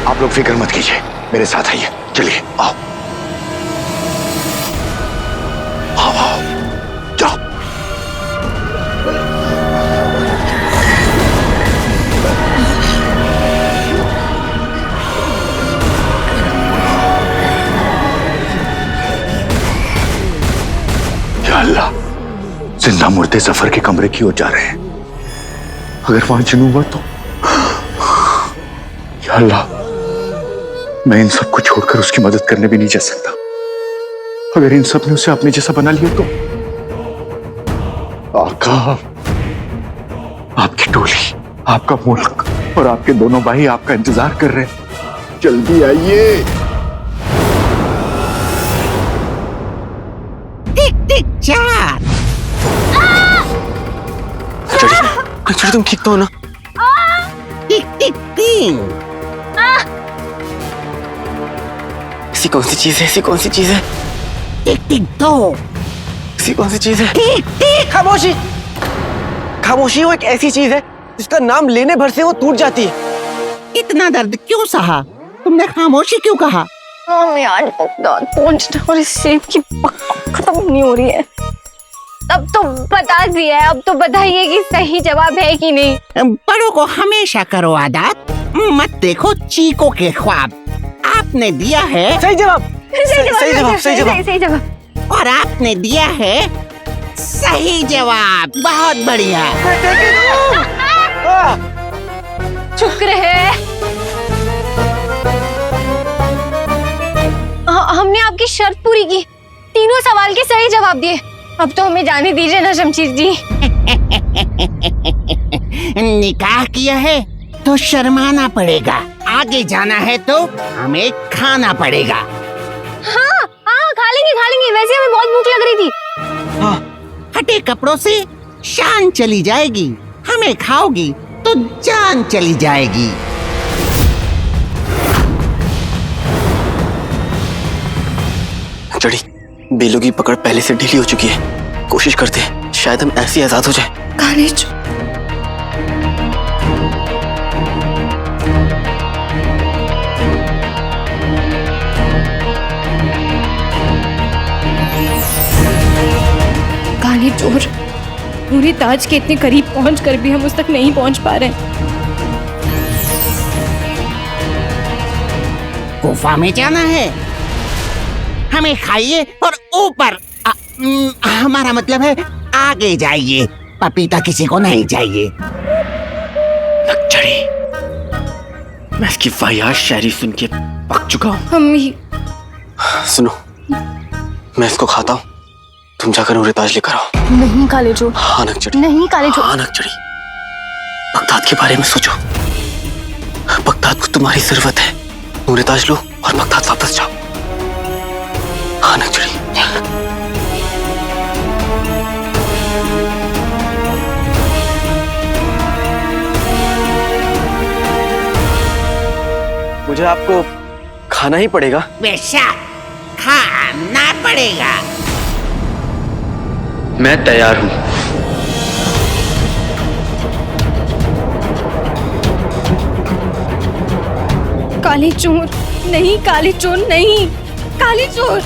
आप लोग फिक्र मत कीजिए, मेरे साथ आइए, चलिए आओ आओ आओ, जाओ। या अल्लाह, जिंदा मुर्दे सफर के कमरे की ओर जा रहे हैं। अगर वहां जुनून हुआ तो या अल्लाह, मैं इन सबको छोड़कर उसकी मदद करने भी नहीं जा सकता। अगर इन सब ने उसे अपने जैसा बना लिया तो आका, आपकी टोली, आपका मुल्क और आपके दोनों भाई आपका इंतजार कर रहे हैं। जल्दी आइए। टिक टिक 4। चढ़ी, तुम ठीक तो हो ना? टिक टिक 3। ऐसी कौन सी चीज है? ऐसी कौन सी चीज है? टिक टिक 2। ऐसी कौन सी चीज है? टिक टिक। खामोशी। खामोशी वो एक ऐसी चीज है जिसका नाम लेने भर से वो टूट जाती है। इतना दर्द क्यों सहा? तुमने खामोशी क्यों कहा? हम यार बगदाद पहुंचना और इस सेब की पक्का खत्म नहीं हो रही है। अब तो बता दिया है, अब तो बताइए कि सही जवाब है कि नहीं। बड़ों को हमेशा करो आदत, मत देखो चीकों के ख्वाब। आपने दिया है सही जवाब। सही जवाब। और आपने दिया है सही जवाब। बहुत बढ़िया। शुक्र है हमने आपकी शर्त पूरी की, तीनों सवाल के सही जवाब दिए। अब तो हमें जाने दीजिए ना शमशीद जी। निकाह किया है तो शर्माना पड़ेगा, आगे जाना है तो हमें खाना पड़ेगा। हाँ खा लेंगे, वैसे हमें बहुत भूख लग रही थी। फटे कपड़ों से शान चली जाएगी, हमें खाओगी तो जान चली जाएगी। चढ़ी, बेलों की पकड़ पहले से ढीली हो चुकी है। कोशिश करते हैं, शायद हम ऐसे आजाद हो जाए। काले चोर। काले चोर, पूरे ताज के इतने करीब पहुंचकर भी हम उस तक नहीं पहुंच पा रहे हैं। गुफा में जाना है, हमें खाइए और ऊपर हमारा मतलब है आगे जाइए। पपीता किसी को नहीं चाहिए। नक्चड़ी, मैं इसकी वाहियात शायरी सुन के पक चुका हूँ। अम्मी, सुनो, मैं इसको खाता हूँ, तुम जाकर नूरे ताज लेकर आओ। नहीं काले चोर, हाँ नक्चड़ी, नहीं काले चोर। हाँ नक्चड़ी, बगदाद के बारे में सोचो। बगदाद को तुम्हारी जरूरत है। नूरे ताज लो और बगदाद वापस जाओ। हाँ नक्चड़ी। मुझे आपको खाना ही पड़ेगा। बेशक खाना पड़ेगा। मैं तैयार हूँ। काले चोर नहीं, काले चोर नहीं, काले चोर।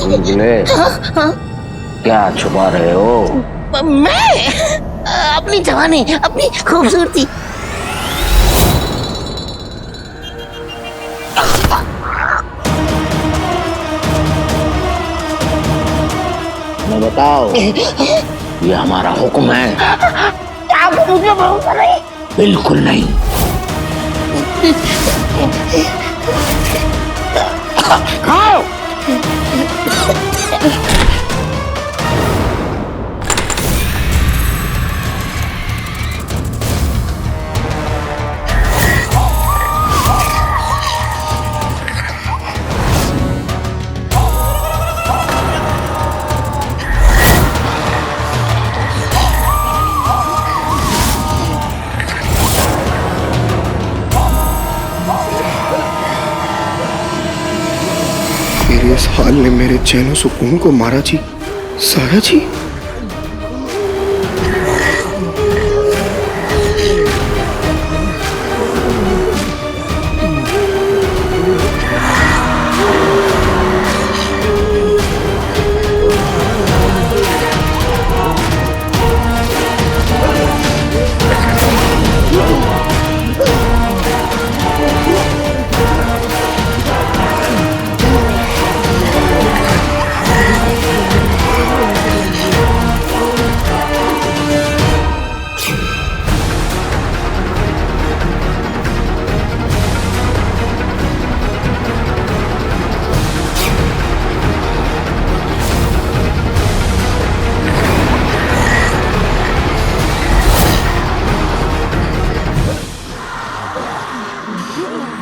बुलबुले, क्या छुपा रहे हो? मैं अपनी जवानी, अपनी खूबसूरती। मैं बताओ, ये हमारा हुक्म है। आपको मुझे भरोसा नहीं? बिल्कुल नहीं। खाओ। मेरे इस हाल ने मेरे चैन सुकून को मारा जी। साया जी,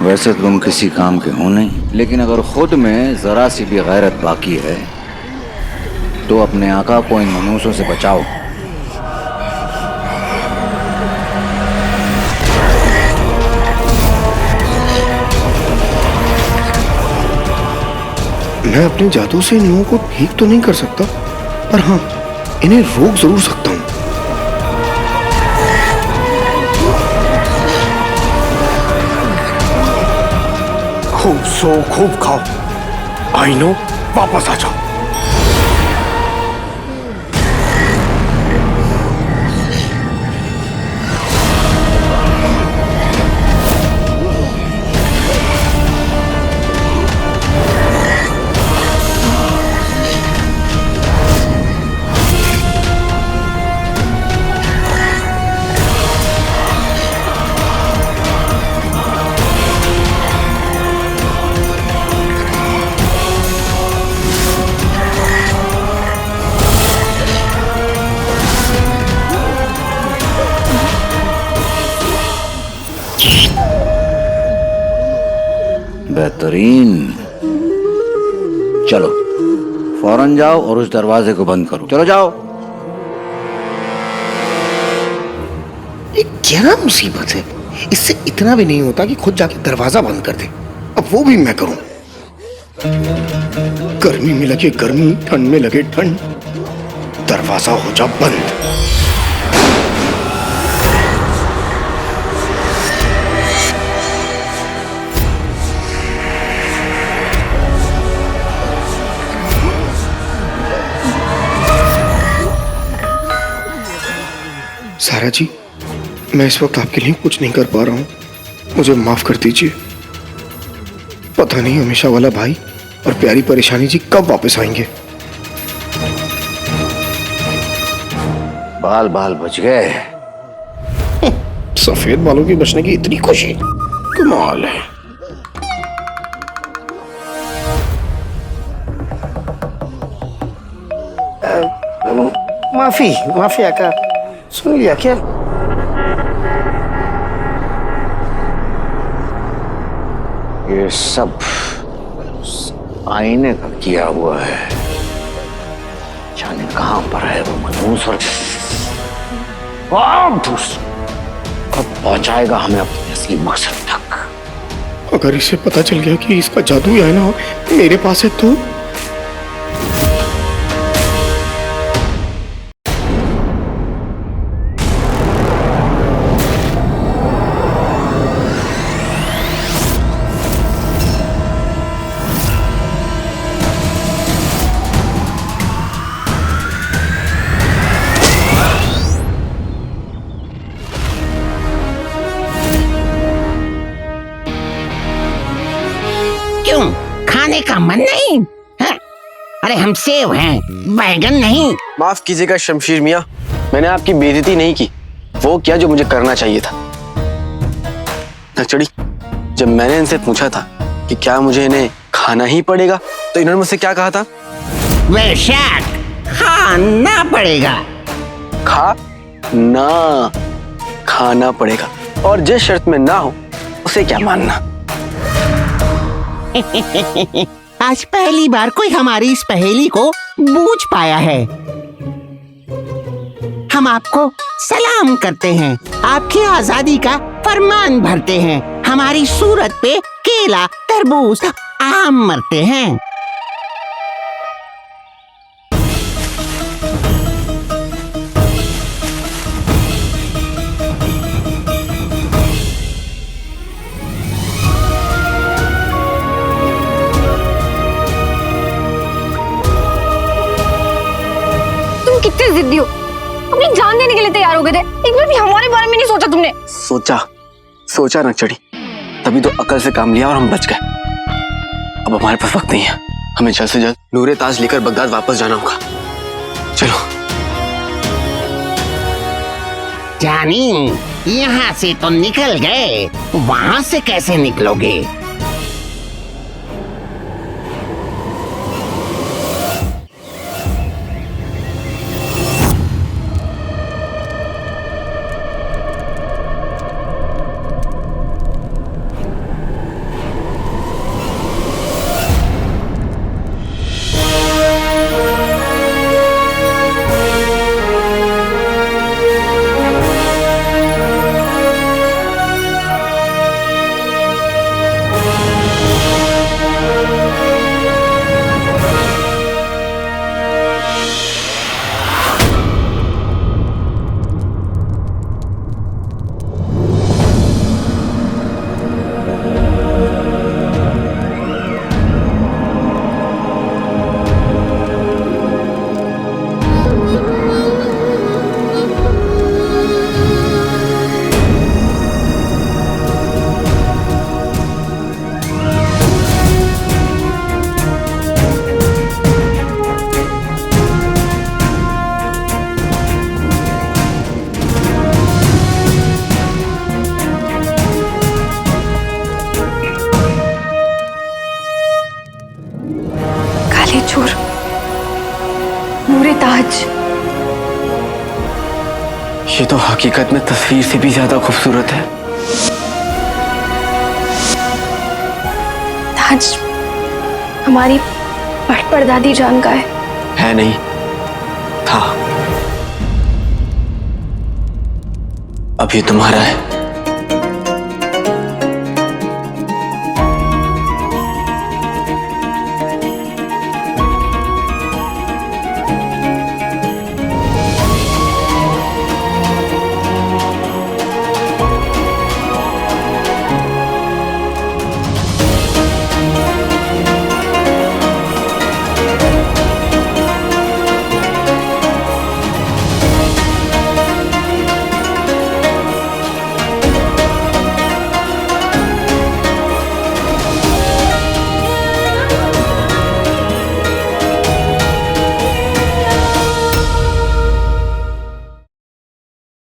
वैसे तुम किसी काम के हो नहीं, लेकिन अगर खुद में जरा सी भी गैरत बाकी है तो अपने आका को इन मनूसों से बचाओ। मैं अपने जादू से इन लोगों को ठीक तो नहीं कर सकता, पर हाँ, इन्हें रोक जरूर सकता हूँ। खूब सो, खूब खाओ, आई नो, वापस आ जाओ। बेहतरीन। चलो फौरन जाओ और उस दरवाजे को बंद करो। चलो जाओ। ये क्या मुसीबत है, इससे इतना भी नहीं होता कि खुद जाके दरवाजा बंद कर दे। अब वो भी मैं करूं। गर्मी में लगे गर्मी, ठंड में लगे ठंड, दरवाजा हो जा बंद। सारा जी, मैं इस वक्त आपके लिए कुछ नहीं कर पा रहा हूँ, मुझे माफ कर दीजिए। पता नहीं हमेशा वाला भाई और प्यारी परेशानी जी कब वापस आएंगे। बाल बाल बच गए। सफेद बालों की बचने की इतनी खुशी, कमाल है। माफी माफी आका, सुन लिया क्या? ये सब आईने का किया हुआ है। जाने कहां पर है वो मनहूस, और कब पहुंचाएगा हमें अपने असली मकसद तक। अगर इसे पता चल गया कि इसका जादू है ना मेरे पास है तो क्यों, खाने का मन नहीं है? अरे हम सेव हैं, बैगन नहीं। माफ कीजिएगा शमशीर मियाँ, मैंने आपकी बेइज्जती नहीं की, वो किया जो मुझे करना चाहिए था। नक्चड़ी, जब मैंने इनसे पूछा था कि क्या मुझे इन्हें खाना ही पड़ेगा, तो इन्होंने मुझसे क्या कहा था? बेशक खाना पड़ेगा। खाना पड़ेगा, और जिस शर्त में ना हो उसे क्या मानना। आज पहली बार कोई हमारी इस पहेली को बूझ पाया है। हम आपको सलाम करते हैं, आपकी आजादी का फरमान भरते हैं। हमारी सूरत पे केला, तरबूज, आम मरते हैं। कितने जिद्दी हो, अपनी जान देने के लिए तैयार हो गए थे, एक बार भी हमारे बारे में नहीं सोचा तुमने। सोचा नक्चड़ी, तभी तो अकल से काम लिया और हम बच गए। अब हमारे पास वक्त नहीं है, हमें जल्द से जल्द नूरे ताज लेकर बगदाद वापस जाना होगा। चलो। जानी, यहाँ से तो निकल गए, वहाँ से कैसे निकलोगे? चोर, नूरे ताज। ये तो हकीकत में तस्वीर से भी ज्यादा खूबसूरत है। ताज हमारी परदादी जान का है नहीं, था। अब ये तुम्हारा है।